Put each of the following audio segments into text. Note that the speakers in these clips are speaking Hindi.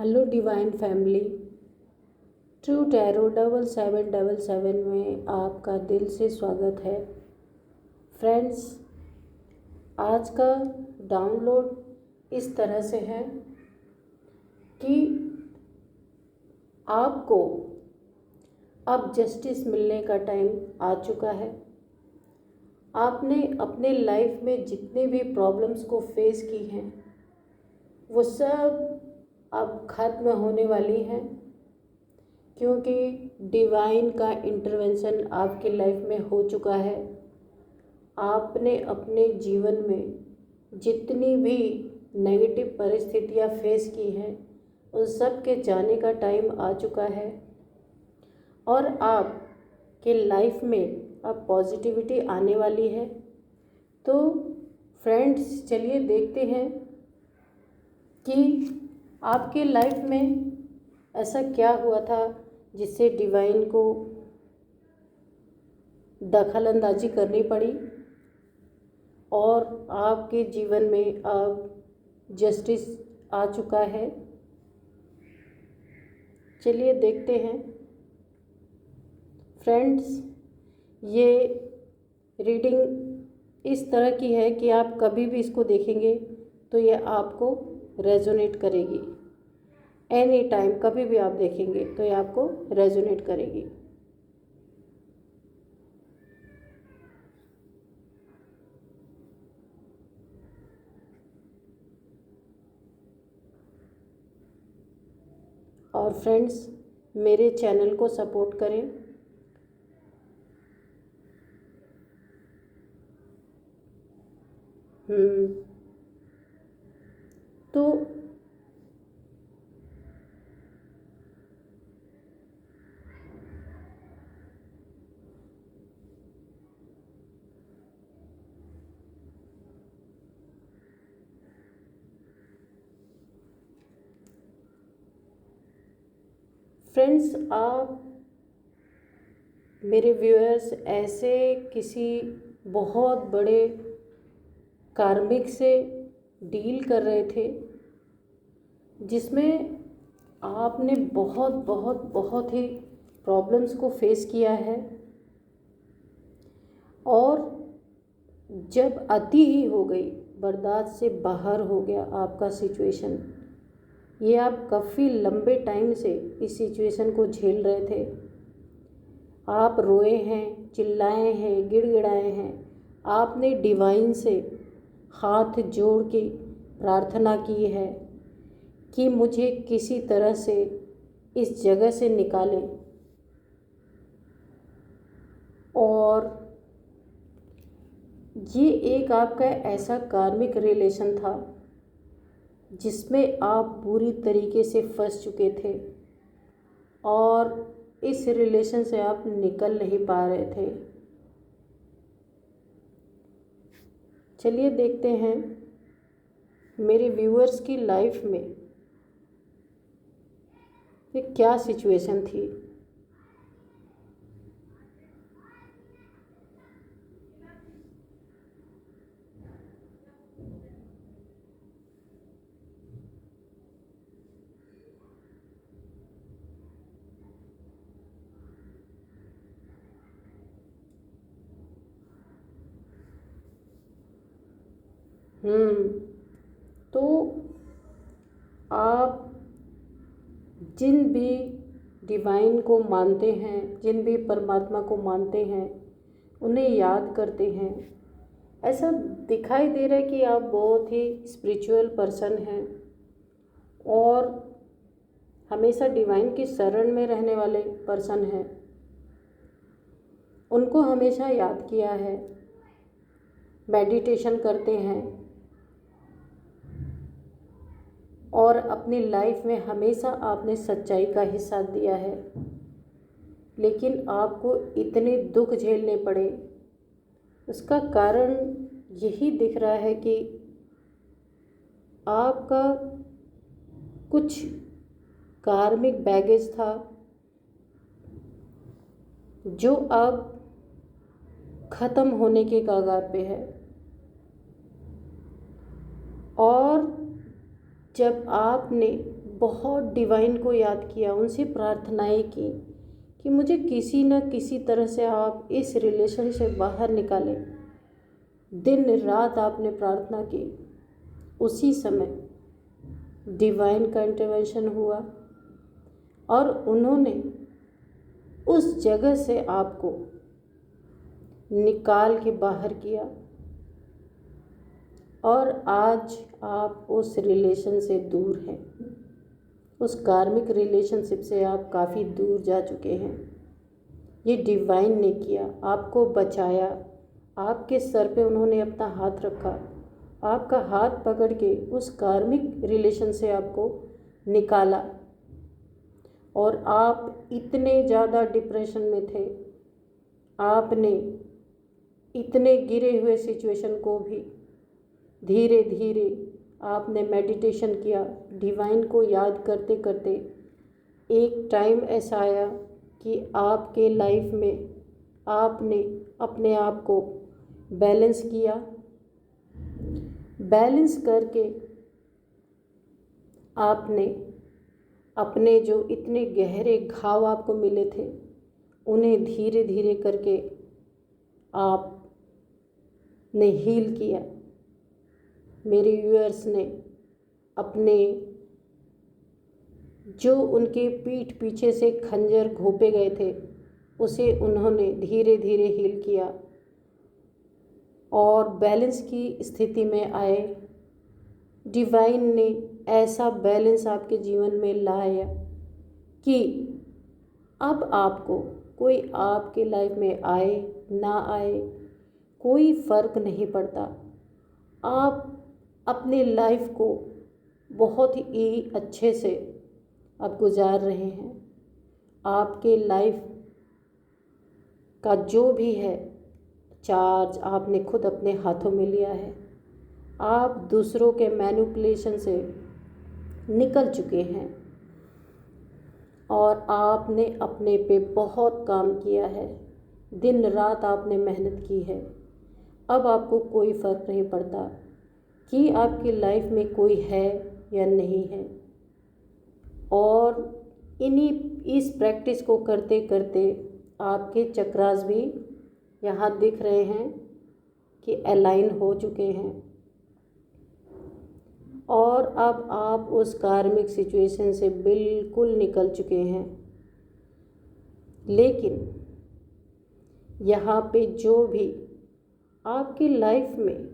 Hello divine family. True tarot 7777 में आपका दिल से स्वागत है। फ्रेंड्स, आज का डाउनलोड इस तरह से है कि आपको अब जस्टिस मिलने का टाइम आ चुका है। आपने अपने लाइफ में जितने भी प्रॉब्लम्स को फेस की हैं वो सब अब ख़त्म होने वाली हैं, क्योंकि डिवाइन का इंटरवेंशन आपकी लाइफ में हो चुका है। आपने अपने जीवन में जितनी भी नेगेटिव परिस्थितियां फेस की हैं उन सब के जाने का टाइम आ चुका है और आपके लाइफ में अब पॉजिटिविटी आने वाली है। तो फ्रेंड्स, चलिए देखते हैं कि आपके लाइफ में ऐसा क्या हुआ था जिससे डिवाइन को दखल अंदाजी करनी पड़ी और आपके जीवन में अब जस्टिस आ चुका है। चलिए देखते हैं। फ्रेंड्स, ये रीडिंग इस तरह की है कि आप कभी भी इसको देखेंगे तो ये आपको रेजोनेट करेगी। एनी टाइम कभी भी आप देखेंगे तो ये आपको रेजोनेट करेगी। और फ्रेंड्स, मेरे चैनल को सपोर्ट करें। तो फ्रेंड्स, आप मेरे व्यूअर्स ऐसे किसी बहुत बड़े कार्मिक से डील कर रहे थे जिसमें आपने बहुत बहुत बहुत ही प्रॉब्लम्स को फेस किया है और जब अति ही हो गई, बर्दाश्त से बाहर हो गया आपका सिचुएशन। ये आप काफ़ी लंबे टाइम से इस सिचुएशन को झेल रहे थे। आप रोए हैं, चिल्लाए हैं, गिड़गिड़ाए हैं। आपने डिवाइन से हाथ जोड़ के प्रार्थना की है कि मुझे किसी तरह से इस जगह से निकालें। और ये एक आपका ऐसा कार्मिक रिलेशन था जिसमें आप पूरी तरीके से फंस चुके थे और इस रिलेशन से आप निकल नहीं पा रहे थे। चलिए देखते हैं मेरे व्यूअर्स की लाइफ में ये क्या सिचुएशन थी। तो आप जिन भी डिवाइन को मानते हैं, जिन भी परमात्मा को मानते हैं, उन्हें याद करते हैं। ऐसा दिखाई दे रहा है कि आप बहुत ही स्पिरिचुअल पर्सन हैं और हमेशा डिवाइन की शरण में रहने वाले पर्सन हैं। उनको हमेशा याद किया है, मेडिटेशन करते हैं और अपनी लाइफ में हमेशा आपने सच्चाई का ही साथ दिया है। लेकिन आपको इतने दुख झेलने पड़े, उसका कारण यही दिख रहा है कि आपका कुछ कार्मिक बैगेज था जो अब ख़त्म होने के कगार पे है। और जब आपने बहुत डिवाइन को याद किया, उनसे प्रार्थनाएं की कि मुझे किसी न किसी तरह से आप इस रिलेशन से बाहर निकालें। दिन रात आपने प्रार्थना की। उसी समय डिवाइन का इंटरवेंशन हुआ और उन्होंने उस जगह से आपको निकाल के बाहर किया और आज आप उस रिलेशन से दूर हैं। उस कार्मिक रिलेशनशिप से आप काफ़ी दूर जा चुके हैं। ये डिवाइन ने किया, आपको बचाया। आपके सर पे उन्होंने अपना हाथ रखा, आपका हाथ पकड़ के उस कार्मिक रिलेशन से आपको निकाला। और आप इतने ज़्यादा डिप्रेशन में थे, आपने इतने गिरे हुए सिचुएशन को भी धीरे धीरे आपने मेडिटेशन किया। डिवाइन को याद करते करते एक टाइम ऐसा आया कि आपके लाइफ में आपने अपने आप को बैलेंस किया। बैलेंस करके आपने अपने जो इतने गहरे घाव आपको मिले थे उन्हें धीरे धीरे करके आपने हील किया। मेरे व्यूअर्स ने अपने जो उनके पीठ पीछे से खंजर घोंपे गए थे उसे उन्होंने धीरे धीरे हील किया और बैलेंस की स्थिति में आए। डिवाइन ने ऐसा बैलेंस आपके जीवन में लाया कि अब आपको कोई आपके लाइफ में आए ना आए कोई फ़र्क नहीं पड़ता। आप अपने लाइफ को बहुत ही अच्छे से अब गुजार रहे हैं। आपके लाइफ का जो भी है चार्ज आपने खुद अपने हाथों में लिया है। आप दूसरों के मैनिपुलेशन से निकल चुके हैं और आपने अपने पे बहुत काम किया है। दिन रात आपने मेहनत की है। अब आपको कोई फ़र्क नहीं पड़ता कि आपकी लाइफ में कोई है या नहीं है। और इस प्रैक्टिस को करते करते आपके चक्रास भी यहाँ दिख रहे हैं कि अलाइन हो चुके हैं और अब आप उस कार्मिक सिचुएशन से बिल्कुल निकल चुके हैं। लेकिन यहाँ पे जो भी आपकी लाइफ में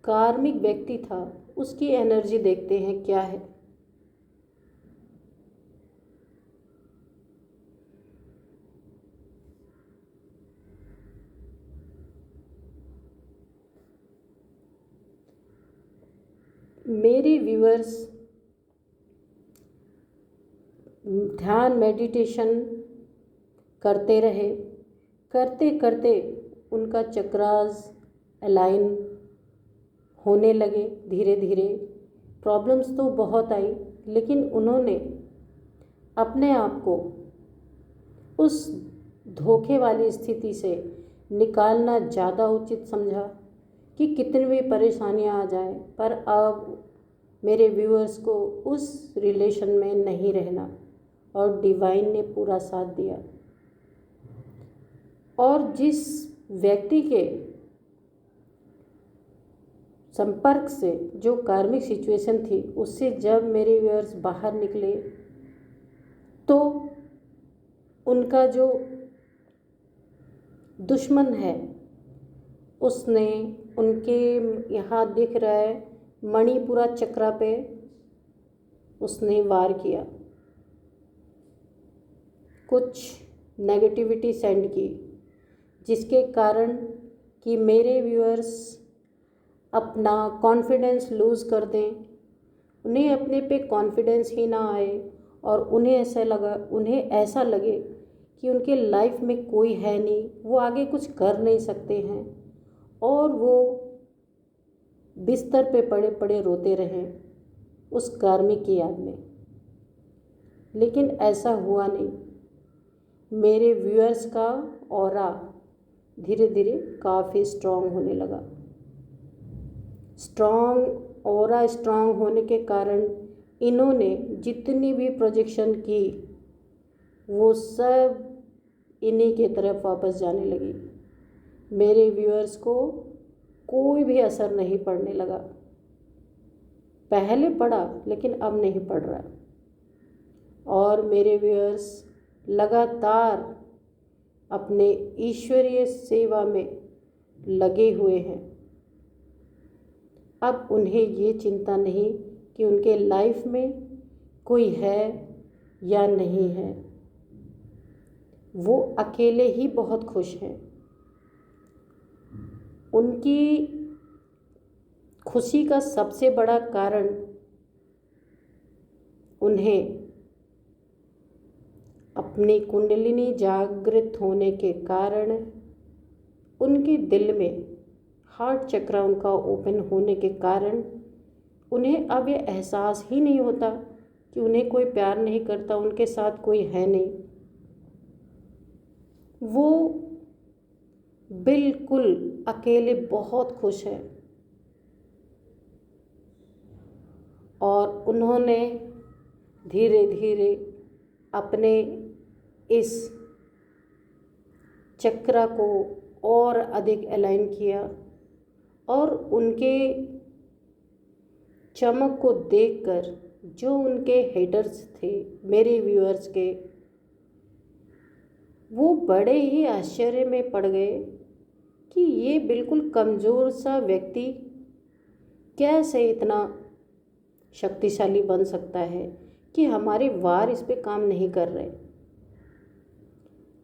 कार्मिक व्यक्ति था उसकी एनर्जी देखते हैं क्या है। मेरे व्यूअर्स ध्यान मेडिटेशन करते रहे, करते करते उनका चक्रास अलाइन होने लगे धीरे धीरे। प्रॉब्लम्स तो बहुत आई लेकिन उन्होंने अपने आप को उस धोखे वाली स्थिति से निकालना ज़्यादा उचित समझा कि कितनी भी परेशानियां आ जाए पर अब मेरे व्यूअर्स को उस रिलेशन में नहीं रहना। और डिवाइन ने पूरा साथ दिया। और जिस व्यक्ति के संपर्क से जो कार्मिक सिचुएशन थी उससे जब मेरे व्यूअर्स बाहर निकले तो उनका जो दुश्मन है उसने उनके यहाँ दिख रहा है मणिपुरा चक्रा पे उसने वार किया, कुछ नेगेटिविटी सेंड की, जिसके कारण कि मेरे व्यूअर्स अपना कॉन्फिडेंस लूज़ कर दें, उन्हें अपने पे कॉन्फिडेंस ही ना आए और उन्हें ऐसा लगे कि उनके लाइफ में कोई है नहीं, वो आगे कुछ कर नहीं सकते हैं और वो बिस्तर पे पड़े पड़े रोते रहें उस कार्मिक की याद में। लेकिन ऐसा हुआ नहीं। मेरे व्यूअर्स का ऑरा धीरे धीरे काफ़ी स्ट्रॉन्ग होने लगा। स्ट्रॉन्ग ऑरा स्ट्रॉन्ग होने के कारण इन्होंने जितनी भी प्रोजेक्शन की वो सब इन्हीं के तरफ वापस जाने लगी। मेरे व्यूअर्स को कोई भी असर नहीं पड़ने लगा। पहले पड़ा लेकिन अब नहीं पड़ रहा। और मेरे व्यूअर्स लगातार अपने ईश्वरीय सेवा में लगे हुए हैं। अब उन्हें ये चिंता नहीं कि उनके लाइफ में कोई है या नहीं है। वो अकेले ही बहुत खुश हैं। उनकी खुशी का सबसे बड़ा कारण उन्हें अपनी कुंडलिनी जागृत होने के कारण उनके दिल में हार्ट चक्र उनका ओपन होने के कारण उन्हें अब ये एहसास ही नहीं होता कि उन्हें कोई प्यार नहीं करता, उनके साथ कोई है नहीं। वो बिल्कुल अकेले बहुत खुश है। और उन्होंने धीरे धीरे अपने इस चक्र को और अधिक अलाइन किया और उनके चमक को देखकर जो उनके हेटर्स थे, मेरे व्यूअर्स के, वो बड़े ही आश्चर्य में पड़ गए कि ये बिल्कुल कमज़ोर सा व्यक्ति कैसे इतना शक्तिशाली बन सकता है कि हमारे वार इस पे काम नहीं कर रहे।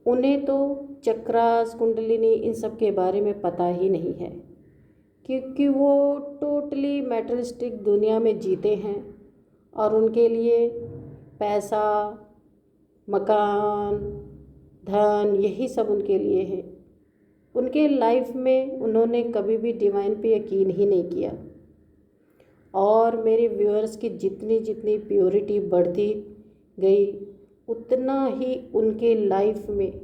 उन्हें तो चक्रास, कुंडलिनी, इन सब के बारे में पता ही नहीं है, क्योंकि वो टोटली मैटेरियलिस्टिक दुनिया में जीते हैं और उनके लिए पैसा, मकान, धन, यही सब उनके लिए है। उनके लाइफ में उन्होंने कभी भी डिवाइन पे यकीन ही नहीं किया। और मेरे व्यूअर्स की जितनी जितनी प्योरिटी बढ़ती गई उतना ही उनके लाइफ में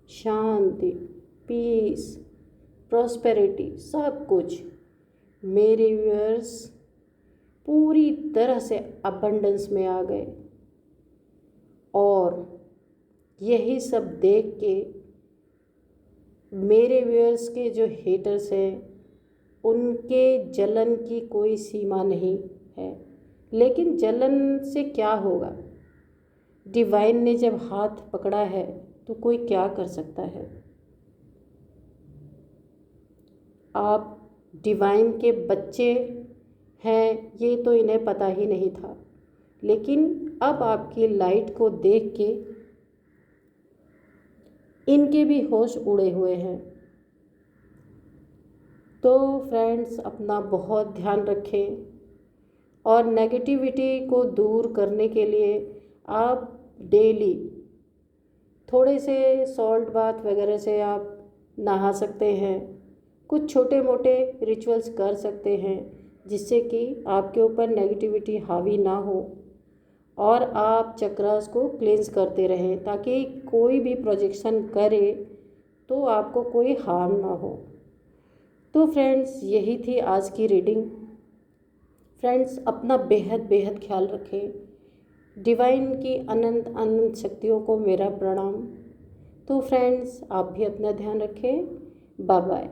शांति, पीस, प्रॉस्पेरिटी, सब कुछ, मेरे व्यूअर्स पूरी तरह से अबंडेंस में आ गए। और यही सब देख के मेरे व्यूअर्स के जो हेटर्स हैं उनके जलन की कोई सीमा नहीं है। लेकिन जलन से क्या होगा? डिवाइन ने जब हाथ पकड़ा है तो कोई क्या कर सकता है? आप डिवाइन के बच्चे हैं ये तो इन्हें पता ही नहीं था, लेकिन अब आपकी लाइट को देख के इनके भी होश उड़े हुए हैं। तो फ्रेंड्स, अपना बहुत ध्यान रखें और नेगेटिविटी को दूर करने के लिए आप डेली थोड़े से सॉल्ट बाथ वगैरह से आप नहा सकते हैं। कुछ छोटे मोटे रिचुअल्स कर सकते हैं जिससे कि आपके ऊपर नेगेटिविटी हावी ना हो और आप चक्रास को क्लेंस करते रहें ताकि कोई भी प्रोजेक्शन करे तो आपको कोई हार्म ना हो। तो फ्रेंड्स, यही थी आज की रीडिंग। फ्रेंड्स, अपना बेहद बेहद ख्याल रखें। डिवाइन की अनंत अनंत शक्तियों को मेरा प्रणाम। तो फ्रेंड्स, आप भी अपना ध्यान रखें। Bye bye.